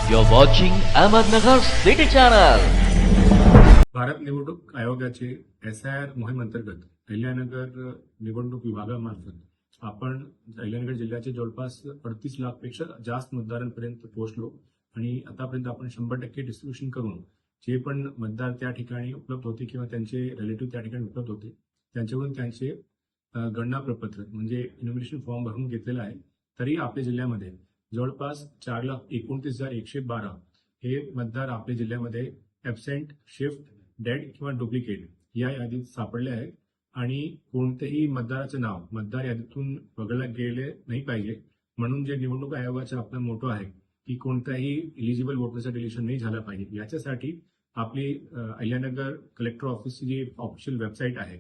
You're watching Ahmednagar City Channel. Bharat निवडणूक आयोगाचे SIR मोहीम अंतर्गत अहिल्यानगर निवडणूक विभागामार्फत आपण अहिल्यानगर जिल्ह्याचे जवळपास 38 लाखपेक्षा जास्त मतदारांपर्यंत पोहोचलो आणि आतापर्यंत आपण 100% डिस्ट्रीब्युशन करून जे पण मतदार त्या ठिकाणी उपलब्ध होते किंवा त्यांचे रिलेटिव्ह त्या ठिकाणी उपलब्ध होते त्यांच्याकडून त्यांचे गणना प्रपत्र म्हणजे इन्व्हिटेशन फॉर्म भरून घेतलेला आहे. तरी आपल्या जिल्ह्यामध्ये जवळपास 4,29,112 हे मतदार आपल्या जिल्ह्यामध्ये ॲबसेंट, शिफ्ट, डेड किंवा डुप्लिकेट या यादीत सापडले आहेत आणि कोणतेही मतदाराचे नाव मतदार यादीतून वगळले गेले नाही पाहिजे म्हणून जे निवडणूक आयोगाचा आपला मोटो आहे की कोणत्याही इलिजिबल वोटरचं डिलिशन नाही झालं पाहिजे. याच्यासाठी आपली अहिल्यानगर कलेक्टर ऑफिसची जी ऑफिशियल वेबसाईट आहे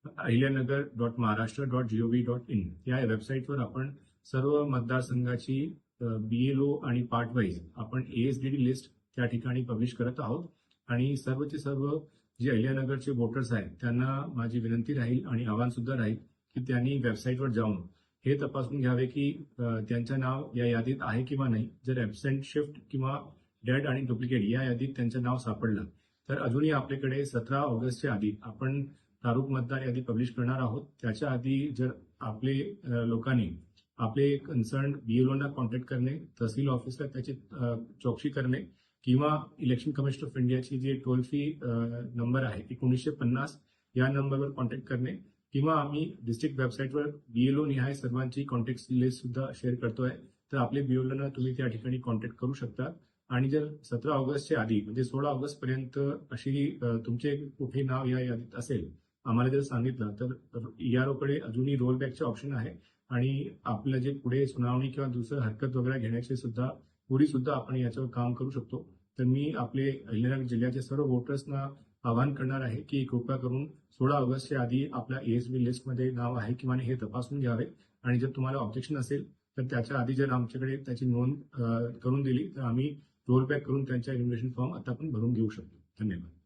ahilyanagr.maharashtra.gov.in या वेबसाईटवर आपण सर्व मतदारसंघाची BLO आणि पार्ट वाईज आपण ASDD लिस्ट त्या ठिकाणी पब्लिश करत आहोत आणि सर्वचे सर्व जे अहिल्यानगरचे वोटर्स आहेत त्यांना माझी विनंती राहील आणि आवाहन सुद्धा राहील की त्यांनी वेबसाईटवर जाऊन हे तपासून घ्यावे की त्यांचं नाव या यादीत आहे किंवा नाही. जर ॲबसेंट, शिफ्ट किंवा डेड आणि डुप्लिकेट या यादीत त्यांचं नाव सापडलं तर अजूनही आपल्याकडे 17 ऑगस्टच्या आधी आपण तारूख मतदार यादी पब्लिश करणार आहोत. त्याच्या आधी जर आपले लोकांनी आपले कन्सर्न BLOना कॉन्टॅक्ट करणे, तहसील ऑफिसला त्याची चौकशी करणे किंवा इलेक्शन कमिशन ऑफ इंडियाची जी टोल फ्री नंबर आहे 1950 या नंबरवर कॉन्टॅक्ट करणे किंवा आम्ही डिस्ट्रिक्ट वेबसाईटवर BLO निहाय सर्वांची कॉन्टॅक्ट लिस्ट सुद्धा शेअर करतोय. तर आपले BLOना तुम्ही त्या ठिकाणी कॉन्टॅक्ट करू शकता आणि जर 17 ऑगस्टच्या आधी म्हणजे 16 ऑगस्ट पर्यंत अशी तुमचे कुठे नाव या यादीत असेल आम्हाला जर सांगितलं तर ERO कडे अजूनही रोल बॅकचे ऑप्शन आहे आणि आपलं जे पुढे सुनावणी किंवा दुसरं हरकत वगैरे घेण्याचे सुद्धा सुद्धा आपण याच्यावर काम करू शकतो. तर मी आपले अहिल्यानगर जिल्ह्याचे सर्व वोटर्सना आवाहन करणार आहे की कृपया करून 16 ऑगस्टच्या आधी आपल्या ASB लिस्टमध्ये नाव आहे किंवा नाही हे तपासून घ्यावे आणि जर तुम्हाला ऑब्जेक्शन असेल तर त्याच्या आधी जर आमच्याकडे त्याची नोंद करून दिली तर आम्ही रोल बॅक करून त्यांच्या इन्व्हिटेशन फॉर्म आता आपण भरून घेऊ शकतो. धन्यवाद.